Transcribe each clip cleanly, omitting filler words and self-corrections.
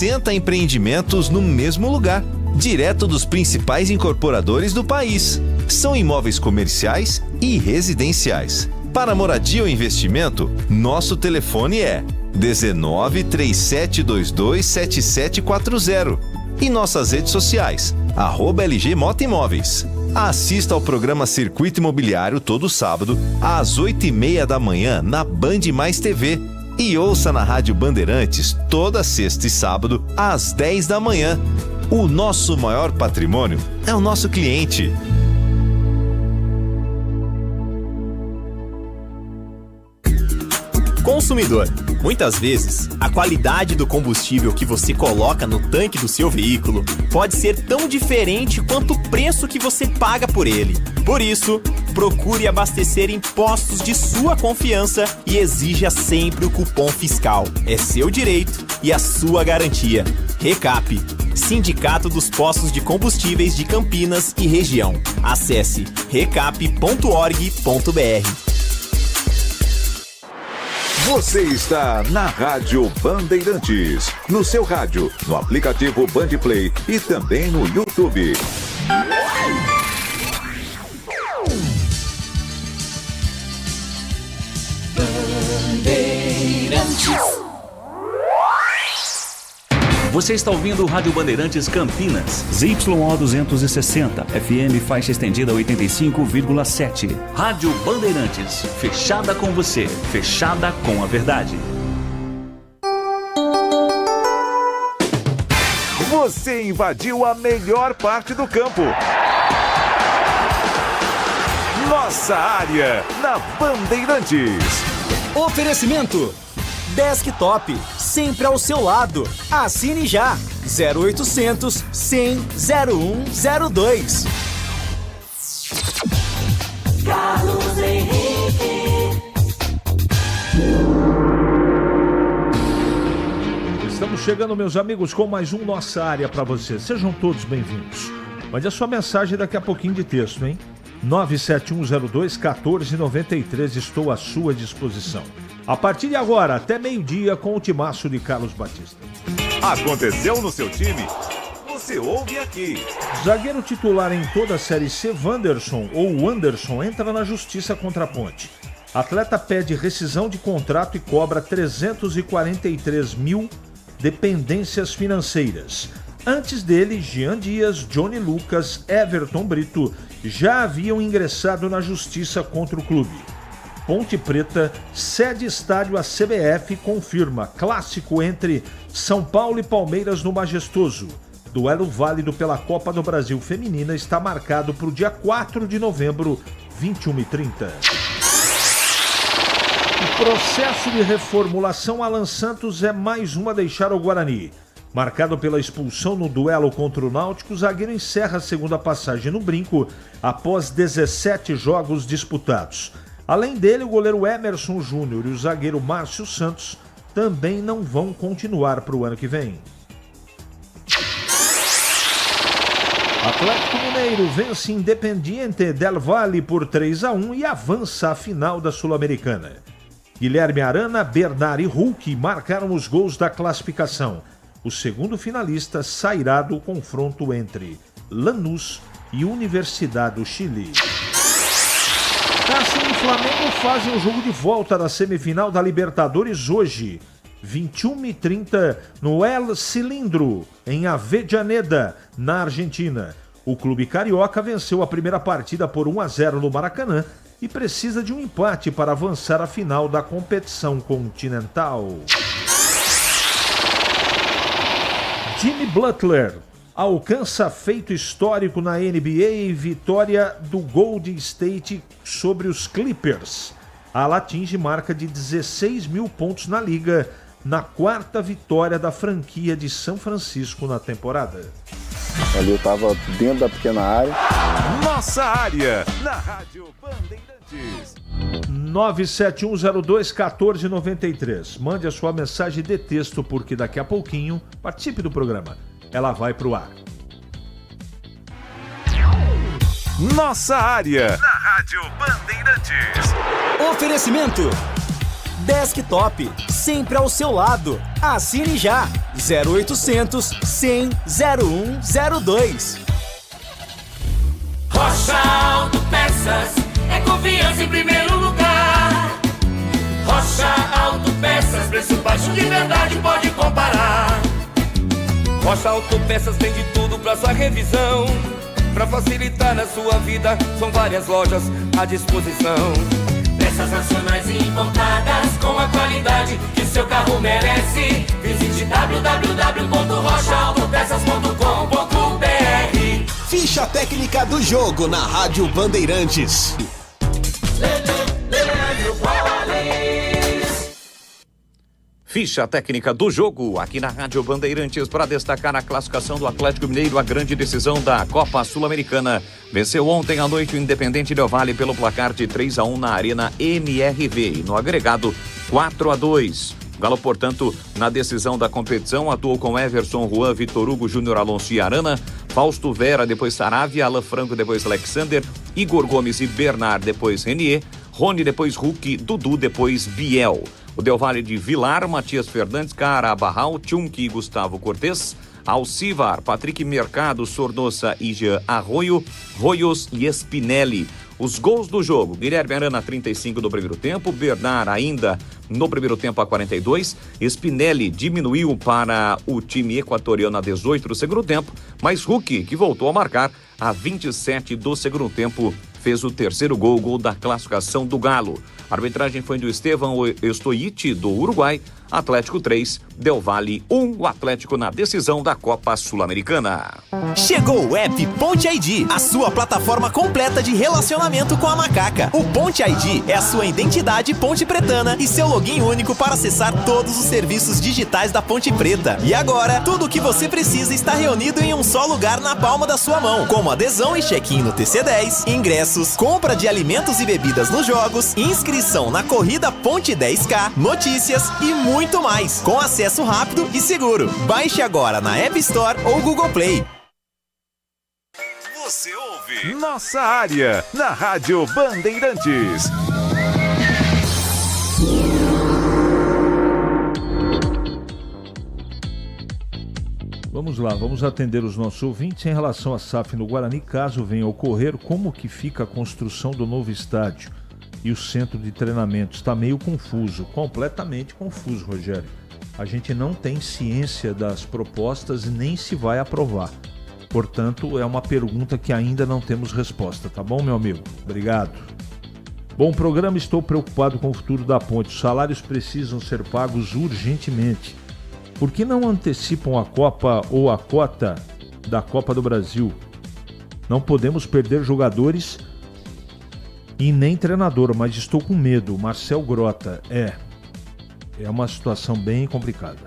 60 empreendimentos no mesmo lugar, direto dos principais incorporadores do país. São imóveis comerciais e residenciais. Para moradia ou investimento, nosso telefone é 19 3722 7740 e nossas redes sociais, @LG Mota Imóveis. Assista ao programa Circuito Imobiliário todo sábado, às 8h30 da manhã, na Band Mais TV. E ouça na Rádio Bandeirantes toda sexta e sábado, às 10 da manhã. O nosso maior patrimônio é o nosso cliente. Consumidor, muitas vezes, a qualidade do combustível que você coloca no tanque do seu veículo pode ser tão diferente quanto o preço que você paga por ele. Por isso, procure abastecer em postos de sua confiança e exija sempre o cupom fiscal. É seu direito e a sua garantia. Recap, Sindicato dos Postos de Combustíveis de Campinas e Região. Acesse recap.org.br. Você está na Rádio Bandeirantes, no seu rádio, no aplicativo Bandplay e também no YouTube. Bandeirantes. Você está ouvindo o Rádio Bandeirantes Campinas, ZYO 260, FM faixa estendida 85,7. Rádio Bandeirantes, fechada com você, fechada com a verdade. Você invadiu a melhor parte do campo. Nossa área, na Bandeirantes. Oferecimento Desktop, sempre ao seu lado. Assine já. 0800 100 0102. Carlos Henrique. Estamos chegando, meus amigos, com mais um Nossa Área para você. Sejam todos bem-vindos. Mande a sua mensagem daqui a pouquinho de texto, hein? 97102-1493, estou à sua disposição. A partir de agora, até meio-dia, com o timaço de Carlos Batista. Aconteceu no seu time? Você ouve aqui. Zagueiro titular em toda a Série C, Wanderson ou Wanderson, entra na justiça contra a Ponte. Atleta pede rescisão de contrato e cobra 343 mil dependências financeiras. Antes dele, Jean Dias, Johnny Lucas, Everton Brito já haviam ingressado na justiça contra o clube. Ponte Preta cede estádio à CBF e confirma clássico entre São Paulo e Palmeiras no Majestoso. Duelo válido pela Copa do Brasil Feminina está marcado para o dia 4 de novembro, 21h30. O processo de reformulação Alan Santos é mais uma a deixar o Guarani. Marcado pela expulsão no duelo contra o Náutico, o zagueiro encerra a segunda passagem no Brinco após 17 jogos disputados. Além dele, o goleiro Emerson Júnior e o zagueiro Márcio Santos também não vão continuar para o ano que vem. Atlético Mineiro vence Independiente del Valle por 3-1 e avança à final da Sul-Americana. Guilherme Arana, Bernard e Hulk marcaram os gols da classificação. O segundo finalista sairá do confronto entre Lanús e Universidade do Chile. Racing e Flamengo fazem o jogo de volta da semifinal da Libertadores hoje, 21h30, no El Cilindro, em Avellaneda, na Argentina. O clube carioca venceu a primeira partida por 1-0 no Maracanã e precisa de um empate para avançar à final da competição continental. Jimmy Butler alcança feito histórico na NBA e vitória do Golden State sobre os Clippers. A ala atinge marca de 16 mil pontos na liga, na quarta vitória da franquia de São Francisco na temporada. Ali eu estava dentro da pequena área. Nossa área, na Rádio Bandeirantes. 97102-1493. Mande a sua mensagem de texto, porque daqui a pouquinho, participe do programa. Ela vai pro ar. Nossa área, na Rádio Bandeirantes. Oferecimento Desktop, sempre ao seu lado. Assine já. 0800 100 0102. Rocha Autopeças é confiança em primeiro lugar. Rocha Autopeças, preço baixo de verdade, pode comparar. Rocha Autopeças tem de tudo pra sua revisão. Pra facilitar na sua vida, são várias lojas à disposição. Peças nacionais e importadas com a qualidade que seu carro merece. Visite www.rochaautopeças.com.br. Ficha técnica do jogo na Rádio Bandeirantes. Ficha técnica do jogo aqui na Rádio Bandeirantes para destacar a classificação do Atlético Mineiro, a grande decisão da Copa Sul-Americana. Venceu ontem à noite o Independente Del Valle pelo placar de 3-1 na Arena MRV e no agregado 4-2. O Galo, portanto, na decisão da competição, atuou com Everson, Juan, Vitor Hugo, Júnior Alonso e Arana, Fausto Vera, depois Saravia, Alan Franco, depois Alexander, Igor Gomes e Bernard, depois Renier, Rony, depois Hulk, Dudu, depois Biel. O Del Valle de Vilar, Matias Fernandes, Carabarral, Tchunque e Gustavo Cortes, Alcivar, Patrick Mercado, Sornosa e Jean Arroio, Royos e Spinelli. Os gols do jogo: Guilherme Arana, 35 do primeiro tempo, Bernard ainda no primeiro tempo a 42, Spinelli diminuiu para o time equatoriano a 18 do segundo tempo, mas Hulk, que voltou a marcar a 27 do segundo tempo, fez o terceiro gol da classificação do Galo. A arbitragem foi do Estevam Estoite, do Uruguai. Atlético 3, Del Valle 1, o Atlético na decisão da Copa Sul-Americana. Chegou o app Ponte ID, a sua plataforma completa de relacionamento com a macaca. O Ponte ID é a sua identidade ponte pretana e seu login único para acessar todos os serviços digitais da Ponte Preta. E agora, tudo o que você precisa está reunido em um só lugar na palma da sua mão, como adesão e check-in no TC10, ingressos, compra de alimentos e bebidas nos jogos, inscrição na corrida Ponte 10K, notícias e muito mais, com acesso rápido e seguro. Baixe agora na App Store ou Google Play. Você ouve Nossa Área, na Rádio Bandeirantes. Vamos lá, vamos atender os nossos ouvintes em relação à SAF no Guarani, caso venha a ocorrer. Como que fica a construção do novo estádio e o centro de treinamento? Está meio confuso, completamente confuso, Rogério. A gente não tem ciência das propostas e nem se vai aprovar. Portanto, é uma pergunta que ainda não temos resposta, tá bom, meu amigo? Obrigado. Bom programa, estou preocupado com o futuro da ponte. Os salários precisam ser pagos urgentemente. Por que não antecipam a Copa ou a cota da Copa do Brasil? Não podemos perder jogadores e nem treinador, mas estou com medo. Marcel Grota, é uma situação bem complicada.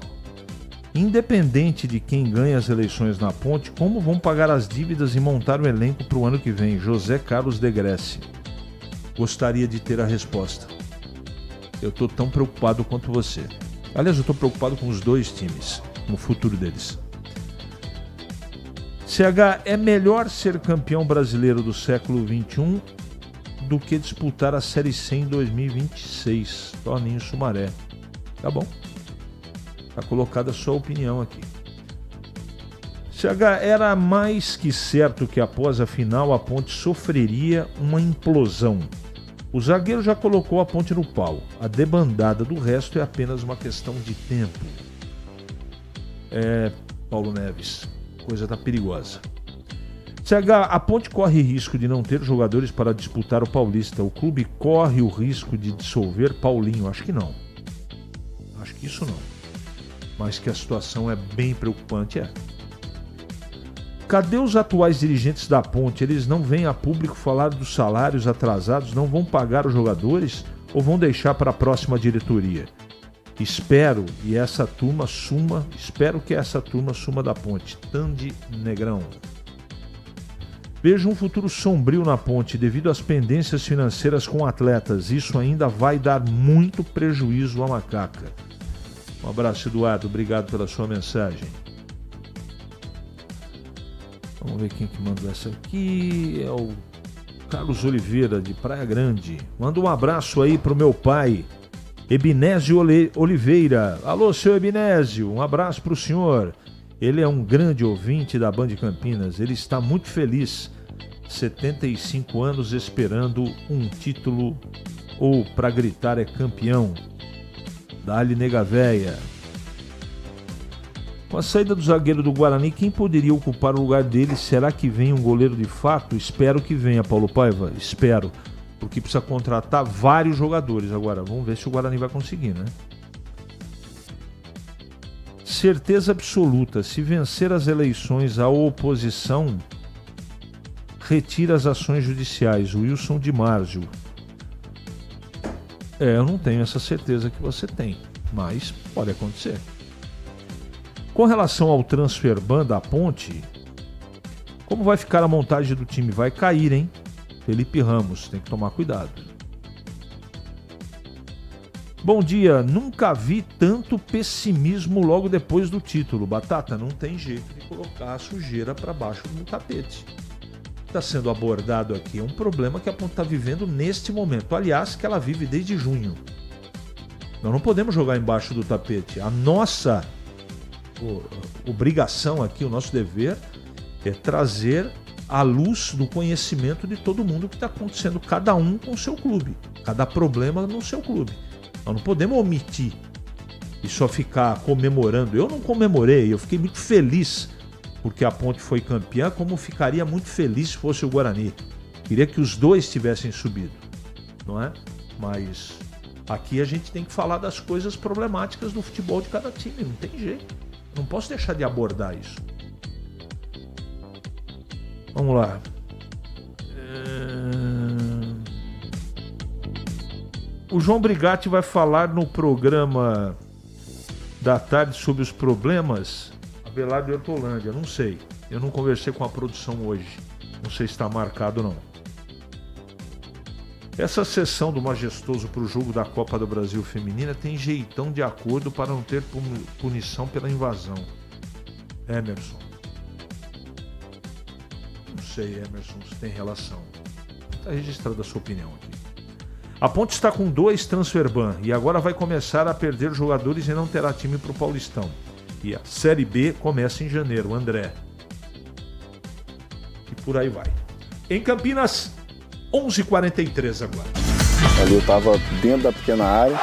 Independente de quem ganha as eleições na ponte, como vão pagar as dívidas e montar o elenco para o ano que vem? José Carlos de Grécia. Gostaria de ter a resposta. Eu estou tão preocupado quanto você. Aliás, eu estou preocupado com os dois times, no futuro deles. CH, é melhor ser campeão brasileiro do século XXI do que disputar a Série C em 2026. Toninho Sumaré. Tá bom. Está colocada a sua opinião aqui. CH, era mais que certo que após a final a ponte sofreria uma implosão. O zagueiro já colocou a ponte no pau. A debandada do resto é apenas uma questão de tempo. Paulo Neves, coisa tá perigosa. CH, a ponte corre risco de não ter jogadores para disputar o Paulista. O clube corre o risco de dissolver Paulinho? Acho que não. Acho que isso não. Mas que a situação é bem preocupante, é. Cadê os atuais dirigentes da ponte? Eles não vêm a público falar dos salários atrasados, não vão pagar os jogadores ou vão deixar para a próxima diretoria? Espero que essa turma suma da ponte. Tandy Negrão. Vejo um futuro sombrio na ponte devido às pendências financeiras com atletas. Isso ainda vai dar muito prejuízo à macaca. Um abraço, Eduardo. Obrigado pela sua mensagem. Vamos ver quem que mandou essa aqui. É o Carlos Oliveira, de Praia Grande. Manda um abraço aí pro meu pai, Ebinésio Oliveira. Alô, seu Ebinésio, um abraço para o senhor. Ele é um grande ouvinte da Band Campinas. Ele está muito feliz. 75 anos esperando um título ou para gritar é campeão. Dá-lhe nega véia. Com a saída do zagueiro do Guarani, quem poderia ocupar o lugar dele? Será que vem um goleiro de fato? Espero que venha, Paulo Paiva. Espero. Porque precisa contratar vários jogadores. Agora, vamos ver se o Guarani vai conseguir, né? Certeza absoluta. Se vencer as eleições, a oposição retira as ações judiciais. Wilson de Márcio. Eu não tenho essa certeza que você tem, mas pode acontecer. Com relação ao transfer ban da Ponte, como vai ficar a montagem do time? Vai cair, hein? Felipe Ramos, tem que tomar cuidado. Bom dia, nunca vi tanto pessimismo logo depois do título. Batata, não tem jeito de colocar a sujeira para baixo do tapete. Está sendo abordado aqui é um problema que a Ponte está vivendo neste momento. Aliás, que ela vive desde junho. Nós não podemos jogar embaixo do tapete. A nossa obrigação aqui, o nosso dever é trazer à luz do conhecimento de todo mundo o que está acontecendo, cada um com o seu clube, cada problema no seu clube. Nós não podemos omitir e só ficar comemorando. Eu não comemorei, eu fiquei muito feliz porque a Ponte foi campeã, como ficaria muito feliz se fosse o Guarani. Queria que os dois tivessem subido, não é? Mas aqui a gente tem que falar das coisas problemáticas do futebol de cada time, não tem jeito. Não posso deixar de abordar isso. Vamos lá. O João Brigatti vai falar no programa da tarde sobre os problemas Abelardo e Hortolândia. Não sei. Eu não conversei com a produção hoje. Não sei se está marcado ou não. Essa sessão do Majestoso para o jogo da Copa do Brasil Feminina tem jeitão de acordo para não ter punição pela invasão. Emerson. Não sei, Emerson, se tem relação. Está registrada a sua opinião aqui. A Ponte está com 2 transfer ban e agora vai começar a perder jogadores e não terá time para o Paulistão. E a Série B começa em janeiro, André. E por aí vai. Em Campinas, 11h43 agora. Ali eu estava dentro da pequena área.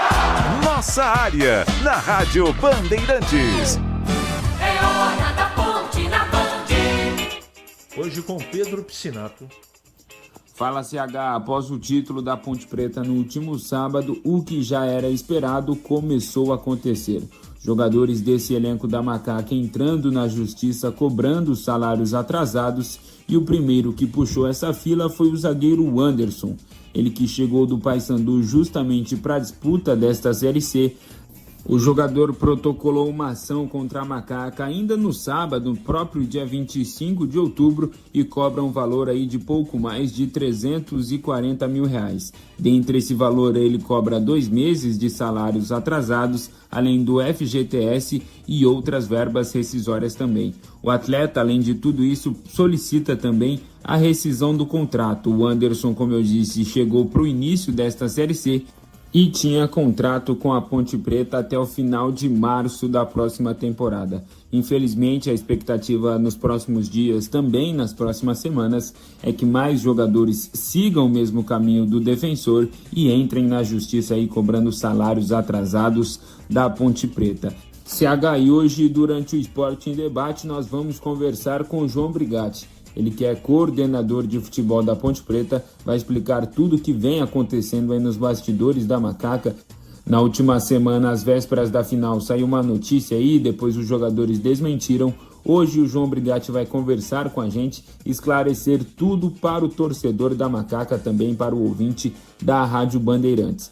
Nossa área, na Rádio Bandeirantes. É hora da Ponte na Band. Hoje com Pedro Piscinato. Fala CH, após o título da Ponte Preta no último sábado, o que já era esperado começou a acontecer. Jogadores desse elenco da Macaca entrando na justiça, cobrando salários atrasados, e o primeiro que puxou essa fila foi o zagueiro Anderson. Ele que chegou do Paysandu justamente para a disputa desta Série C. O jogador protocolou uma ação contra a Macaca ainda no sábado, próprio dia 25 de outubro, e cobra um valor aí de pouco mais de R$340 mil. Dentre esse valor, ele cobra 2 meses de salários atrasados, além do FGTS e outras verbas rescisórias também. O atleta, além de tudo isso, solicita também a rescisão do contrato. O Anderson, como eu disse, chegou para o início desta Série C e tinha contrato com a Ponte Preta até o final de março da próxima temporada. Infelizmente, a expectativa nos próximos dias, também nas próximas semanas, é que mais jogadores sigam o mesmo caminho do defensor e entrem na justiça aí cobrando salários atrasados da Ponte Preta. CH, e hoje, durante o Esporte em Debate, nós vamos conversar com o João Brigatti. Ele que é coordenador de futebol da Ponte Preta, vai explicar tudo o que vem acontecendo aí nos bastidores da Macaca. Na última semana, às vésperas da final, saiu uma notícia aí, depois os jogadores desmentiram. Hoje o João Brigatti vai conversar com a gente, esclarecer tudo para o torcedor da Macaca, também para o ouvinte da Rádio Bandeirantes.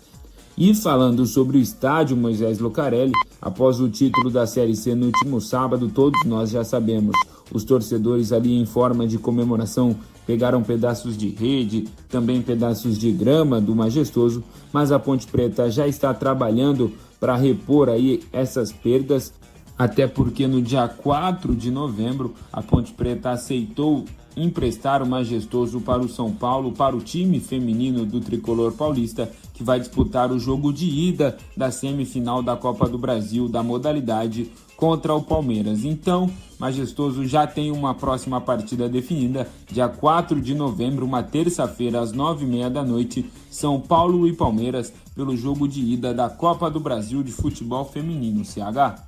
E falando sobre o estádio Moisés Lucarelli, após o título da Série C no último sábado, todos nós já sabemos, os torcedores ali em forma de comemoração pegaram pedaços de rede, também pedaços de grama do Majestoso, mas a Ponte Preta já está trabalhando para repor aí essas perdas, até porque no dia 4 de novembro a Ponte Preta aceitou emprestar o Majestoso para o São Paulo, para o time feminino do tricolor paulista, que vai disputar o jogo de ida da semifinal da Copa do Brasil da modalidade contra o Palmeiras. Então, Majestoso já tem uma próxima partida definida, dia 4 de novembro, uma terça-feira, às 9h30 da noite, São Paulo e Palmeiras, pelo jogo de ida da Copa do Brasil de futebol feminino, CH.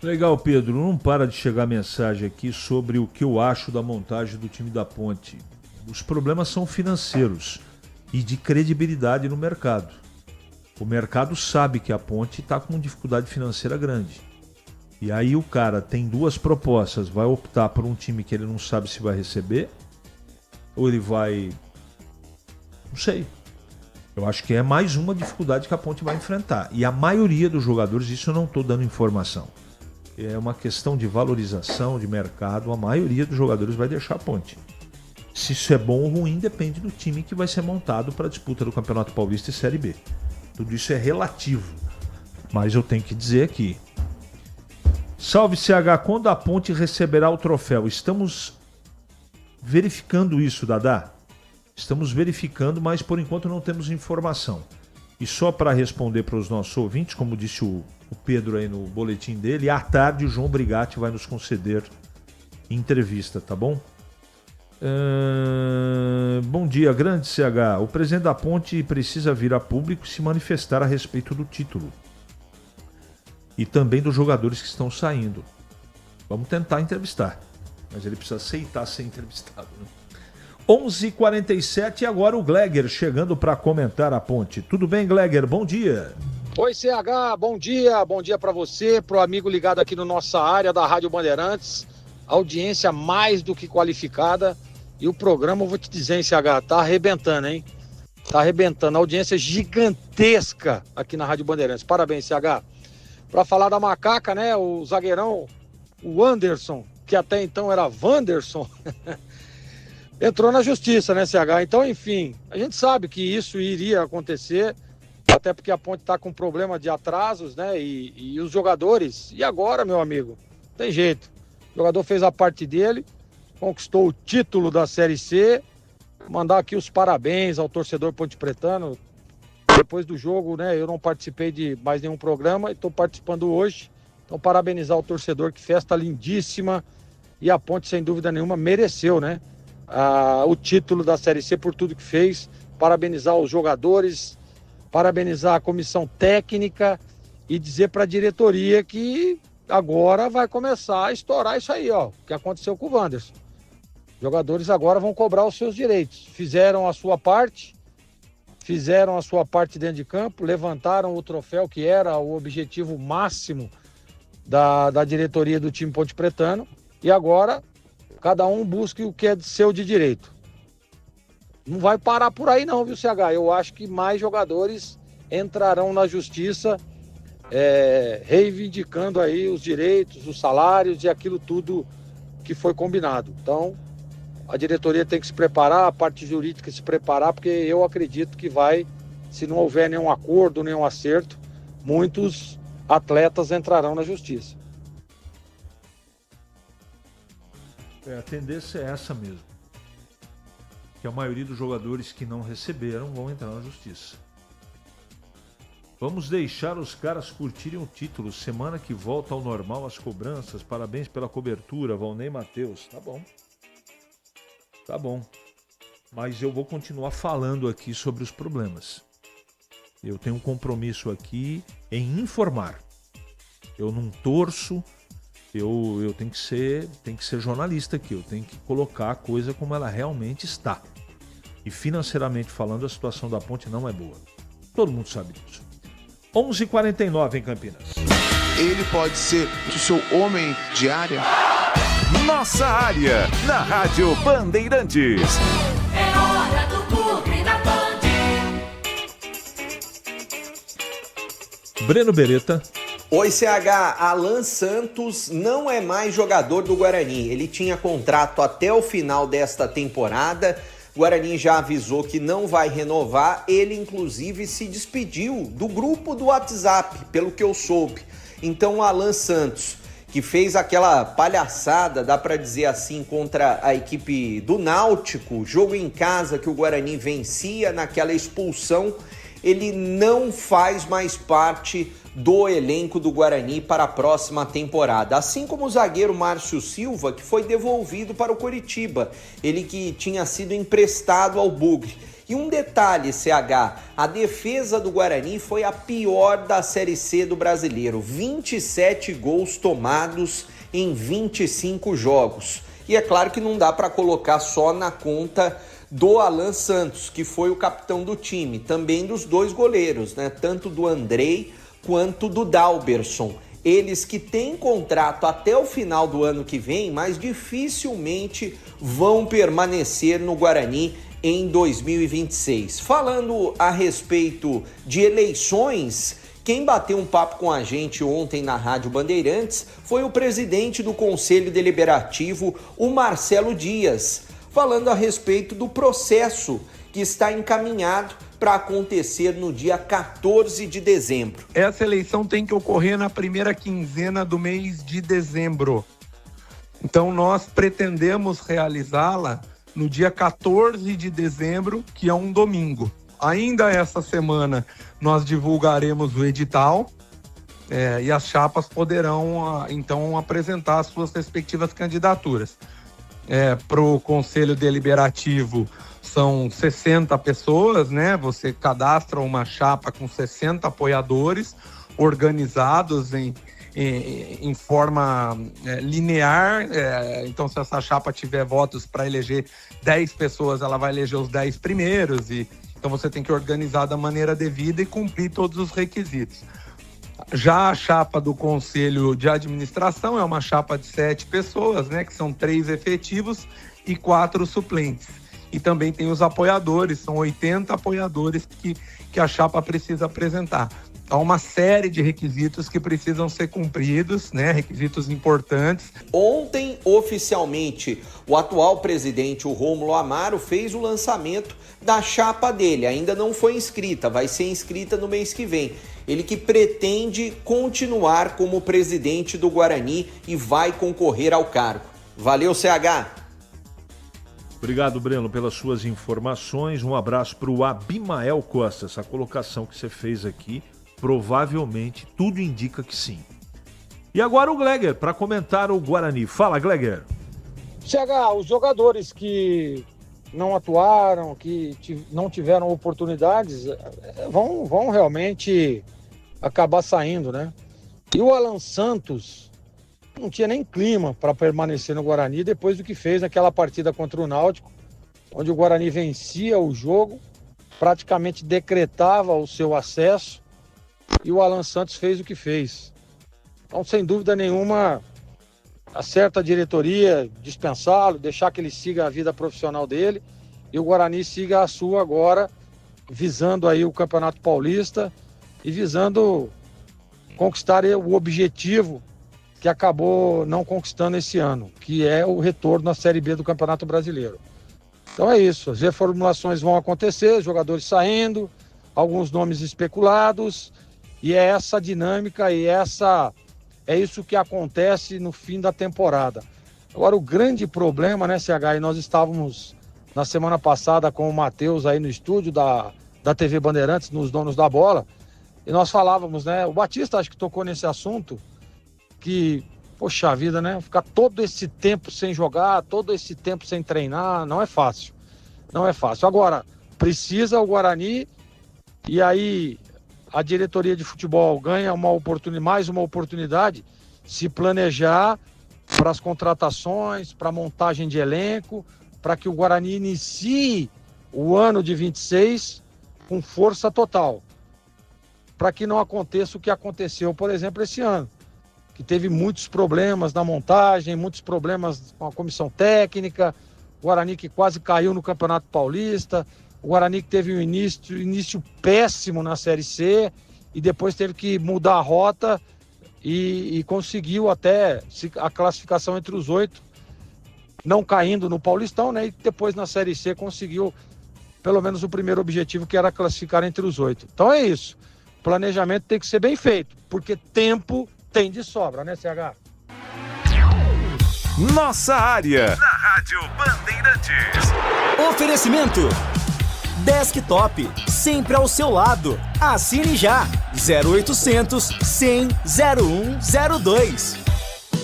Legal, Pedro. Não para de chegar mensagem aqui sobre o que eu acho da montagem do time da Ponte. Os problemas são financeiros e de credibilidade no mercado. O mercado sabe que a Ponte está com dificuldade financeira grande. E aí o cara tem duas propostas. Vai optar por um time que ele não sabe se vai receber? Ou ele vai... Não sei. Eu acho que é mais uma dificuldade que a Ponte vai enfrentar. E a maioria dos jogadores, isso eu não estou dando informação. É uma questão de valorização, de mercado. A maioria dos jogadores vai deixar a Ponte. Se isso é bom ou ruim, depende do time que vai ser montado para a disputa do Campeonato Paulista e Série B. Tudo isso é relativo. Mas eu tenho que dizer aqui. Salve CH, quando a Ponte receberá o troféu? Estamos verificando isso, Dadá. Estamos verificando, mas por enquanto não temos informação. E só para responder para os nossos ouvintes, como disse o Pedro aí no boletim dele, à tarde o João Brigatti vai nos conceder entrevista, tá bom? Bom dia, grande CH. O presidente da Ponte precisa vir a público e se manifestar a respeito do título. E também dos jogadores que estão saindo. Vamos tentar entrevistar. Mas ele precisa aceitar ser entrevistado, né? 11h47 e agora o Gleger chegando para comentar a Ponte. Tudo bem, Gleger? Bom dia. Oi, CH, bom dia para você, pro amigo ligado aqui na nossa área da Rádio Bandeirantes, audiência mais do que qualificada, e o programa, eu vou te dizer, hein, CH, tá arrebentando, hein? Tá arrebentando, audiência gigantesca aqui na Rádio Bandeirantes, parabéns, CH. Para falar da macaca, né, o zagueirão, o Anderson, que até então era Wanderson, entrou na justiça, né, CH? Então, enfim, a gente sabe que isso iria acontecer, até porque a Ponte está com problema de atrasos, né? E os jogadores, e agora, meu amigo? Tem jeito. O jogador fez a parte dele, conquistou o título da Série C. Mandar aqui os parabéns ao torcedor pontepretano. Depois do jogo, né? Eu não participei de mais nenhum programa e estou participando hoje. Então, parabenizar o torcedor, que festa lindíssima. E a Ponte, sem dúvida nenhuma, mereceu, né? O título da Série C por tudo que fez. Parabenizar os jogadores, parabenizar a comissão técnica e dizer para a diretoria que agora vai começar a estourar isso aí, ó, o que aconteceu com o Wanderson. Os jogadores agora vão cobrar os seus direitos. Fizeram a sua parte dentro de campo, levantaram o troféu que era o objetivo máximo da diretoria do time pontepretano, e agora cada um busque o que é seu de direito. Não vai parar por aí não, viu, CH? Eu acho que mais jogadores entrarão na justiça, reivindicando aí os direitos, os salários e aquilo tudo que foi combinado. Então, a diretoria tem que se preparar, a parte jurídica se preparar, porque eu acredito que vai, se não houver nenhum acordo, nenhum acerto, muitos atletas entrarão na justiça. A tendência é essa mesmo. Que a maioria dos jogadores que não receberam vão entrar na justiça. Vamos deixar os caras curtirem o título. Semana que volta ao normal as cobranças. Parabéns pela cobertura, Valnei Matheus. Tá bom. Tá bom. Mas eu vou continuar falando aqui sobre os problemas. Eu tenho um compromisso aqui em informar. Eu não torço. Eu tenho que ser jornalista aqui, eu tenho que colocar a coisa como ela realmente está. E financeiramente falando, a situação da Ponte não é boa. Todo mundo sabe disso. 11h49 em Campinas. Ele pode ser o seu homem de área? Nossa área, na Rádio Bandeirantes. É hora do Bugre da Band. Breno Beretta. Oi, CH. Alan Santos não é mais jogador do Guarani. Ele tinha contrato até o final desta temporada. O Guarani já avisou que não vai renovar. Ele, inclusive, se despediu do grupo do WhatsApp, pelo que eu soube. Então, o Alan Santos, que fez aquela palhaçada, dá para dizer assim, contra a equipe do Náutico, jogo em casa que o Guarani vencia naquela expulsão, ele não faz mais parte do elenco do Guarani para a próxima temporada. Assim como o zagueiro Márcio Silva, que foi devolvido para o Coritiba, ele que tinha sido emprestado ao Bugre. E um detalhe, CH, a defesa do Guarani foi a pior da Série C do Brasileiro. 27 gols tomados em 25 jogos. E é claro que não dá para colocar só na conta do Alan Santos, que foi o capitão do time, também dos dois goleiros, né? Tanto do Andrei quanto do Dalberson. Eles que têm contrato até o final do ano que vem, mas dificilmente vão permanecer no Guarani em 2026. Falando a respeito de eleições, quem bateu um papo com a gente ontem na Rádio Bandeirantes foi o presidente do Conselho Deliberativo, o Marcelo Dias, falando a respeito do processo que está encaminhado para acontecer no dia 14 de dezembro. Essa eleição tem que ocorrer na primeira quinzena do mês de dezembro. Então nós pretendemos realizá-la no dia 14 de dezembro, que é um domingo. Ainda essa semana nós divulgaremos o edital e as chapas poderão então apresentar as suas respectivas candidaturas. Para o Conselho Deliberativo são 60 pessoas, né? Você cadastra uma chapa com 60 apoiadores organizados em forma linear. Então, se essa chapa tiver votos para eleger 10 pessoas, ela vai eleger os 10 primeiros. Então, você tem que organizar da maneira devida e cumprir todos os requisitos. Já a chapa do Conselho de Administração é uma chapa de 7 pessoas, né? Que são 3 efetivos e 4 suplentes. E também tem os apoiadores, são 80 apoiadores que a chapa precisa apresentar. Há uma série de requisitos que precisam ser cumpridos, né? Requisitos importantes. Ontem, oficialmente, o atual presidente, o Rômulo Amaro, fez o lançamento da chapa dele. Ainda não foi inscrita, vai ser inscrita no mês que vem. Ele que pretende continuar como presidente do Guarani e vai concorrer ao cargo. Valeu, CH! Obrigado, Breno, pelas suas informações. Um abraço para o Abimael Costa. Essa colocação que você fez aqui, provavelmente tudo indica que sim. E agora o Gleger, para comentar o Guarani. Fala, Gleger. CH, os jogadores que não atuaram, que não tiveram oportunidades, vão realmente acabar saindo, né? E o Alan Santos não tinha nem clima para permanecer no Guarani depois do que fez naquela partida contra o Náutico, onde o Guarani vencia o jogo, praticamente decretava o seu acesso, e o Alan Santos fez o que fez. Então, sem dúvida nenhuma, acerta a diretoria dispensá-lo, deixar que ele siga a vida profissional dele, e o Guarani siga a sua agora, visando aí o Campeonato Paulista e visando conquistar o objetivo que acabou não conquistando esse ano, que é o retorno à Série B do Campeonato Brasileiro. Então é isso, as reformulações vão acontecer, jogadores saindo, alguns nomes especulados, e é essa dinâmica e é isso que acontece no fim da temporada. Agora, o grande problema, né, CH, e nós estávamos na semana passada com o Matheus aí no estúdio da TV Bandeirantes, nos Donos da Bola, e nós falávamos, né, o Batista acho que tocou nesse assunto, que, poxa vida, né, ficar todo esse tempo sem jogar, todo esse tempo sem treinar, não é fácil. Não é fácil. Agora, precisa o Guarani, e aí a diretoria de futebol ganha mais uma oportunidade, se planejar para as contratações, para a montagem de elenco, para que o Guarani inicie o ano de 26 com força total. Para que não aconteça o que aconteceu, por exemplo, esse ano, que teve muitos problemas na montagem, muitos problemas com a comissão técnica, o Guarani que quase caiu no Campeonato Paulista, o Guarani que teve um início péssimo na Série C e depois teve que mudar a rota e conseguiu até a classificação entre os 8, não caindo no Paulistão, né? E depois na Série C conseguiu pelo menos o primeiro objetivo, que era classificar entre os 8. Então é isso. O planejamento tem que ser bem feito, porque tempo tem de sobra, né, CH? Nossa Área, na Rádio Bandeirantes. Oferecimento Desktop, sempre ao seu lado. Assine já, 0800 100 0102.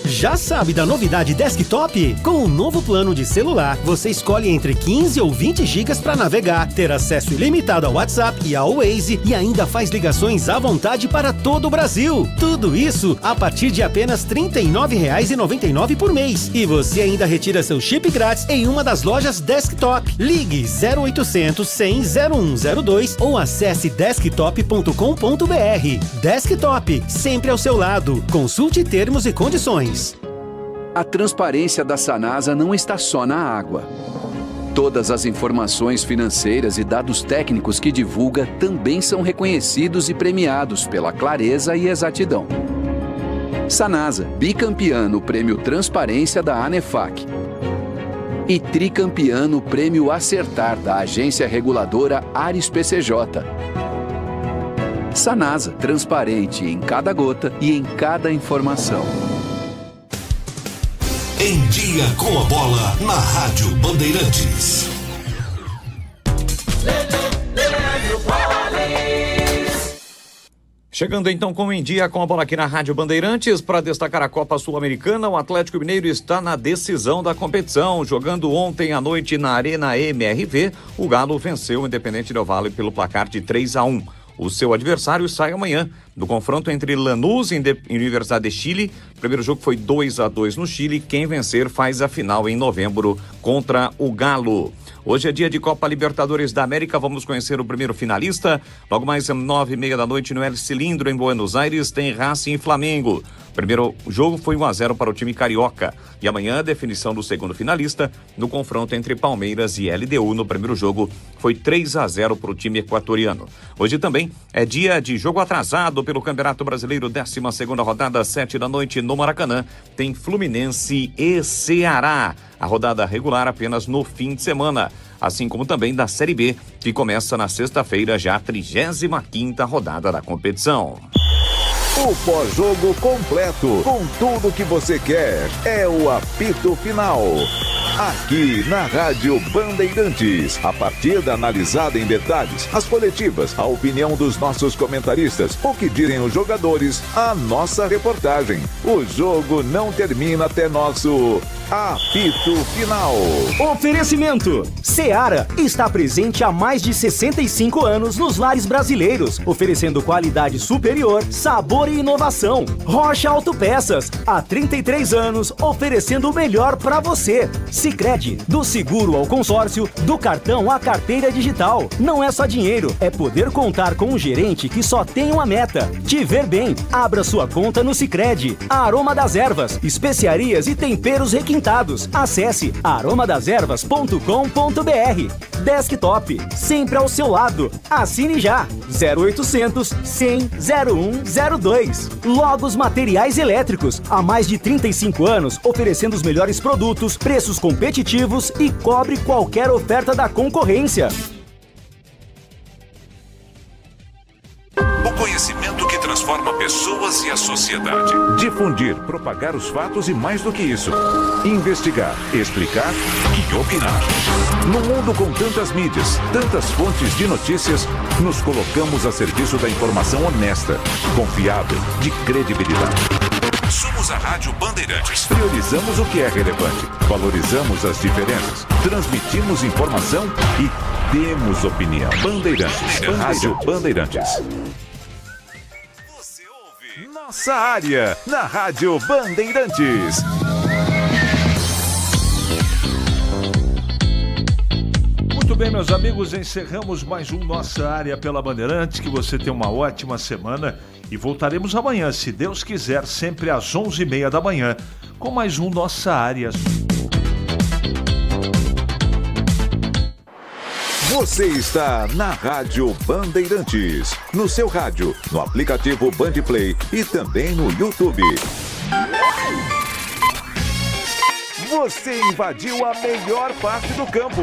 Já sabe da novidade Desktop? Com o novo plano de celular, você escolhe entre 15 ou 20 GB para navegar, ter acesso ilimitado ao WhatsApp e ao Waze e ainda faz ligações à vontade para todo o Brasil. Tudo isso a partir de apenas R$ 39,99 por mês. E você ainda retira seu chip grátis em uma das lojas Desktop. Ligue 0800 100 0102 ou acesse desktop.com.br. Desktop, sempre ao seu lado. Consulte termos e condições. A transparência da Sanasa não está só na água. Todas as informações financeiras e dados técnicos que divulga também são reconhecidos e premiados pela clareza e exatidão. Sanasa, bicampeã no Prêmio Transparência da ANEFAC e tricampeã no Prêmio Acertar da agência reguladora Ares PCJ. Sanasa, transparente em cada gota e em cada informação. Em Dia com a Bola, na Rádio Bandeirantes. Chegando então com Em Dia com a Bola aqui na Rádio Bandeirantes, para destacar a Copa Sul-Americana, o Atlético Mineiro está na decisão da competição. Jogando ontem à noite na Arena MRV, o Galo venceu o Independente Del Valle pelo placar de 3-1. O seu adversário sai amanhã no confronto entre Lanús e Universidade de Chile. O primeiro jogo foi 2-2 no Chile. Quem vencer faz a final em novembro contra o Galo. Hoje é dia de Copa Libertadores da América. Vamos conhecer o primeiro finalista. Logo mais às 9h30 da noite no El Cilindro, em Buenos Aires, tem Racing e Flamengo. O primeiro jogo foi 1-0 para o time carioca. E amanhã a definição do segundo finalista no confronto entre Palmeiras e LDU. No primeiro jogo foi 3-0 para o time equatoriano. Hoje também é dia de jogo atrasado pelo Campeonato Brasileiro, 12ª rodada, 7 da noite no Maracanã. Tem Fluminense e Ceará. A rodada regular apenas no fim de semana. Assim como também da Série B, que começa na sexta-feira, já a 35ª rodada da competição. O pós-jogo completo, com tudo que você quer, é o apito final. Aqui na Rádio Bandeirantes, a partida analisada em detalhes, as coletivas, a opinião dos nossos comentaristas, o que dizem os jogadores, a nossa reportagem. O jogo não termina até nosso apito final. Oferecimento: Seara está presente há mais de 65 anos nos lares brasileiros, oferecendo qualidade superior, sabor e inovação. Rocha Autopeças, há 33 anos, oferecendo o melhor para você. Sicredi, do seguro ao consórcio, do cartão à carteira digital. Não é só dinheiro, é poder contar com um gerente que só tem uma meta: te ver bem. Abra sua conta no Sicredi. Aroma das Ervas, especiarias e temperos requintados. Acesse aromadeservas.com.br. Desktop, sempre ao seu lado. Assine já, 0800 100 0102. Logos Materiais Elétricos, há mais de 35 anos, oferecendo os melhores produtos, preços competitivos e cobre qualquer oferta da concorrência. O conhecimento que transforma pessoas e a sociedade. Difundir, propagar os fatos e mais do que isso. Investigar, explicar e opinar. No mundo com tantas mídias, tantas fontes de notícias, nos colocamos a serviço da informação honesta, confiável, de credibilidade. Somos a Rádio Bandeirantes. Priorizamos o que é relevante, valorizamos as diferenças, transmitimos informação e temos opinião. Bandeirantes. Rádio Bandeirantes. Você ouve Nossa Área, na Rádio Bandeirantes. Muito bem, meus amigos, encerramos mais um Nossa Área pela Bandeirantes. Que você tenha uma ótima semana e voltaremos amanhã, se Deus quiser, sempre às 11h30 da manhã, com mais um Nossa Área. Você está na Rádio Bandeirantes, no seu rádio, no aplicativo Bandplay e também no YouTube. Você invadiu a melhor parte do campo.